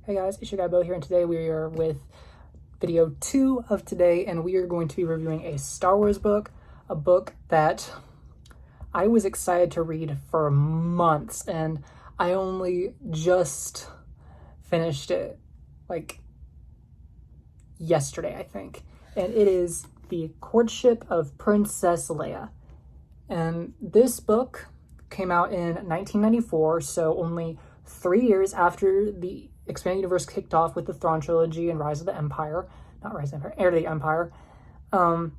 Hey guys, it's your guy Bo here, and today we are with video 2 of today, and we are going to be reviewing a Star Wars book, a book that I was excited to read for months, and I only just finished it, like, yesterday, I think. And it is The Courtship of Princess Leia. And this book came out in 1994, so only 3 years after the expanded universe kicked off with the Thrawn trilogy and Rise of the Empire. Not Rise of the Empire, Heir to the Empire. And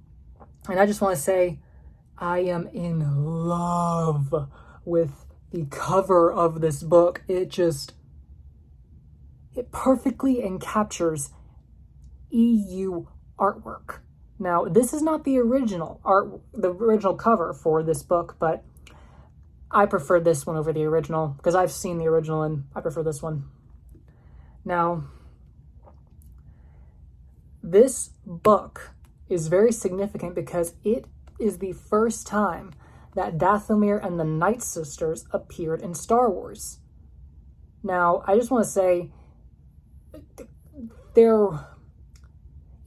I just want to say, I am in love with the cover of this book. It perfectly captures EU artwork. Now, this is not the original cover for this book, but I prefer this one over the original because I've seen the original and I prefer this one. Now, this book is very significant because it is the first time that Dathomir and the Night Sisters appeared in Star Wars. Now, I just want to say, in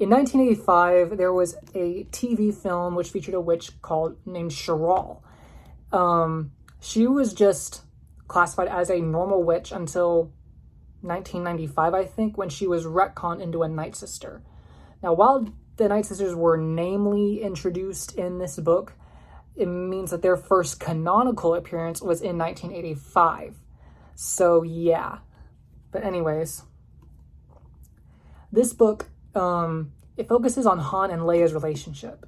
1985, there was a TV film which featured a witch named Sheral. She was just classified as a normal witch until 1995, I think, when she was retconned into a Night Sister. Now, while the Night Sisters were namely introduced in this book, it means that their first canonical appearance was in 1985. So, yeah. But anyways, this book, it focuses on Han and Leia's relationship.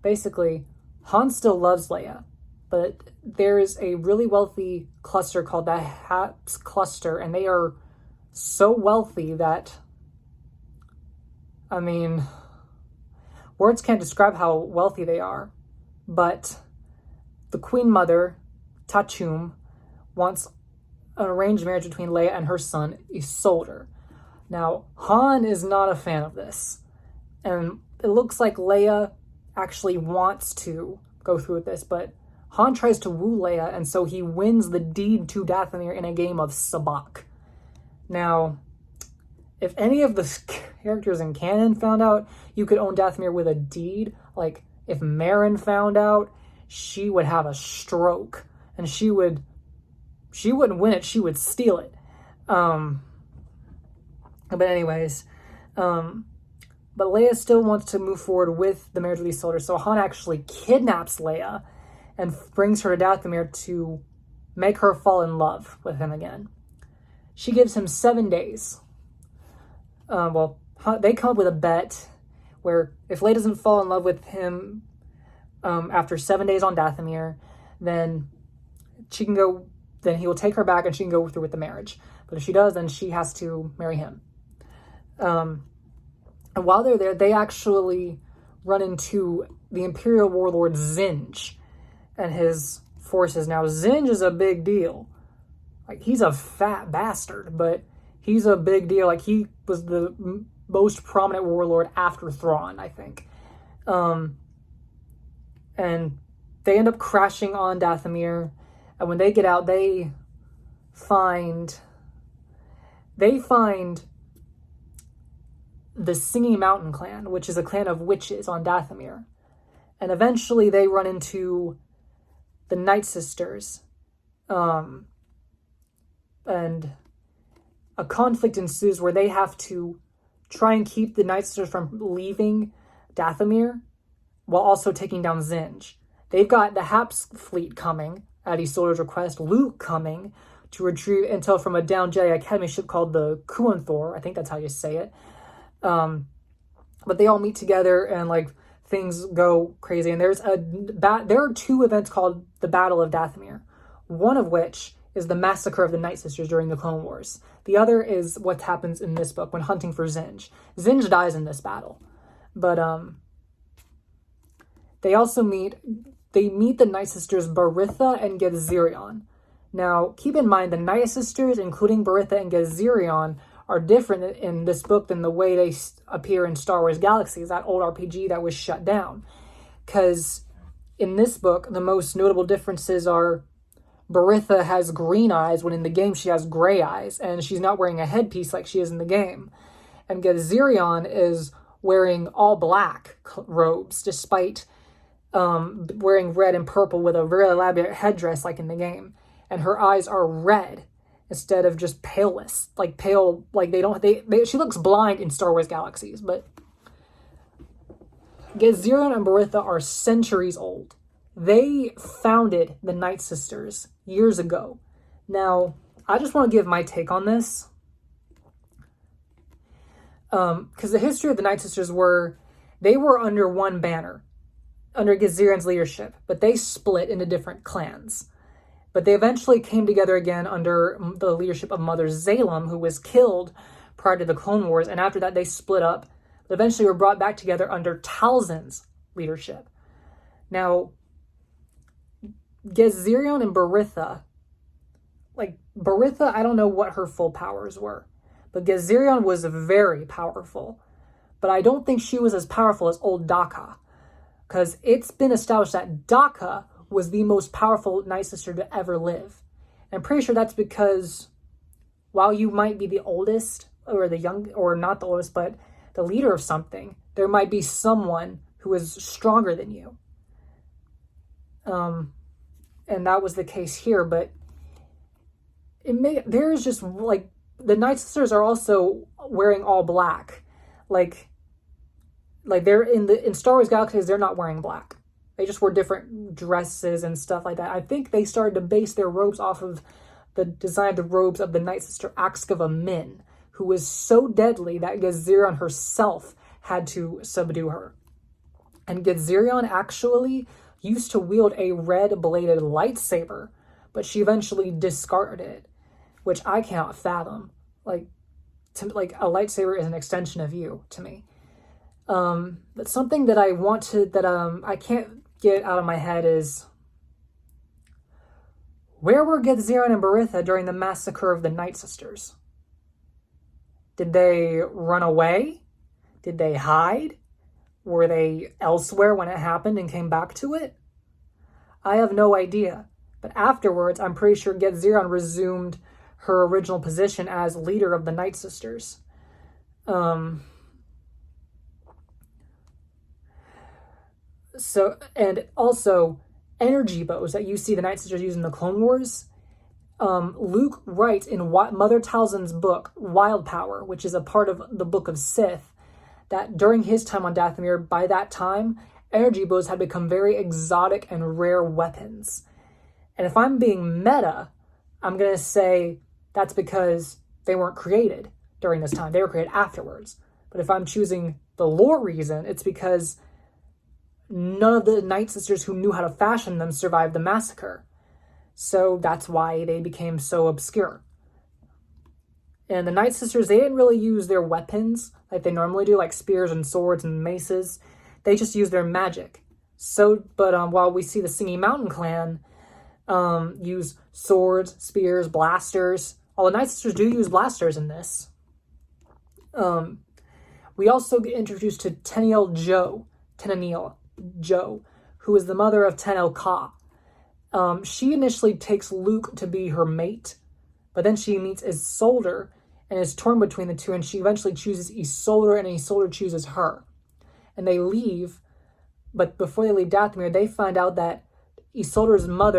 Basically, Han still loves Leia, but there is a really wealthy cluster called the Haps Cluster, and they are so wealthy that, I mean, words can't describe how wealthy they are. But the Queen Mother, Tatum, wants an arranged marriage between Leia and her son, Isolde. Now, Han is not a fan of this. And it looks like Leia actually wants to go through with this, but Han tries to woo Leia, and so he wins the deed to Dathomir in a game of sabacc. Now, if any of the characters in canon found out you could own Dathomir with a deed, like if Merrin found out, she would have a stroke, and she wouldn't win it, she would steal it. But anyways, but Leia still wants to move forward with the marriage with Isolde, so Han actually kidnaps Leia and brings her to Dathomir to make her fall in love with him again. She gives him 7 days. They come up with a bet where if Leia doesn't fall in love with him after 7 days on Dathomir, then he will take her back and she can go through with the marriage. But if she does, then she has to marry him. And while they're there, they actually run into the Imperial warlord Zinj and his forces. Now, Zinj is a big deal. Like, he's a fat bastard, but he's a big deal. Like, he was the most prominent warlord after Thrawn, I think. And they end up crashing on Dathomir. And when they get out, they find the Singing Mountain clan, which is a clan of witches on Dathomir. And eventually they run into the Night Sisters. And a conflict ensues where they have to try and keep the Night Sisters from leaving Dathomir while also taking down Zinj. They've got the Haps fleet coming at Isolde's request, Luke coming to retrieve intel from a downed Jedi Academy ship called the Kuanthor. I think that's how you say it. But they all meet together and like things go crazy. And there are 2 events called the Battle of Dathomir, one of which is the massacre of the Night Sisters during the Clone Wars. The other is what happens in this book when hunting for Zinj. Zinj dies in this battle. But they meet the Night Sisters Baritha and Gezirion. Now, keep in mind, the Night Sisters, including Baritha and Gezirion, are different in this book than the way they appear in Star Wars Galaxies, that old RPG that was shut down. Because in this book, the most notable differences are Baritha has green eyes when in the game she has gray eyes, and she's not wearing a headpiece like she is in the game. And Gezirion is wearing all black robes, despite wearing red and purple with a very elaborate headdress like in the game. And her eyes are red instead of just paleless, like pale, like she looks blind in Star Wars Galaxies, but Gezirion and Baritha are centuries old. They founded the Night Sisters years ago. Now, I just want to give my take on this. Because the history of the Night Sisters they were under one banner, under Gezirion's leadership, but they split into different clans. But they eventually came together again under the leadership of Mother Zalem, who was killed prior to the Clone Wars, and after that they split up, but eventually were brought back together under Talzin's leadership. Now, Gezirion and Baritha, I don't know what her full powers were, but Gezirion was very powerful. But I don't think she was as powerful as old Daka, because it's been established that Daka was the most powerful Night Sister to ever live. And I'm pretty sure that's because while you might be the oldest, or the young, or not the oldest, but the leader of something, there might be someone who is stronger than you. And that was the case here, but there's just, like, the Night Sisters are also wearing all black. Like they're in Star Wars Galaxies, they're not wearing black. They just wear different dresses and stuff like that. I think they started to base their robes off of the design of the robes of the Night Sister Axkava Min, who was so deadly that Gezirion herself had to subdue her. And Gezirion actually used to wield a red-bladed lightsaber, but she eventually discarded it, which I cannot fathom. Like a lightsaber is an extension of you to me. But something that I can't get out of my head is, where were Gezirion and Baritha during the massacre of the Night Sisters? Did they run away? Did they hide? Were they elsewhere when it happened and came back to it? I have no idea. But afterwards, I'm pretty sure Gezirion resumed her original position as leader of the Night Sisters. And also, energy bows that you see the Night Sisters use in the Clone Wars. Luke writes in Mother Talzin's book, Wild Power, which is a part of the Book of Sith, that during his time on Dathomir, by that time, energy bows had become very exotic and rare weapons. And if I'm being meta, I'm going to say that's because they weren't created during this time. They were created afterwards. But if I'm choosing the lore reason, it's because none of the Night Sisters who knew how to fashion them survived the massacre. So that's why they became so obscure. And the Night Sisters, they didn't really use their weapons like they normally do, like spears and swords and maces. They just used their magic. But while we see the Singing Mountain clan use swords, spears, blasters, all the Night Sisters do use blasters in this. We also get introduced to Tenniel Jo, who is the mother of Tenel Ka. She initially takes Luke to be her mate, but then she meets Isolde and is torn between the two, and she eventually chooses Isolde, and Isolde chooses her. And they leave, but before they leave Dathomir, they find out that Isolde's mother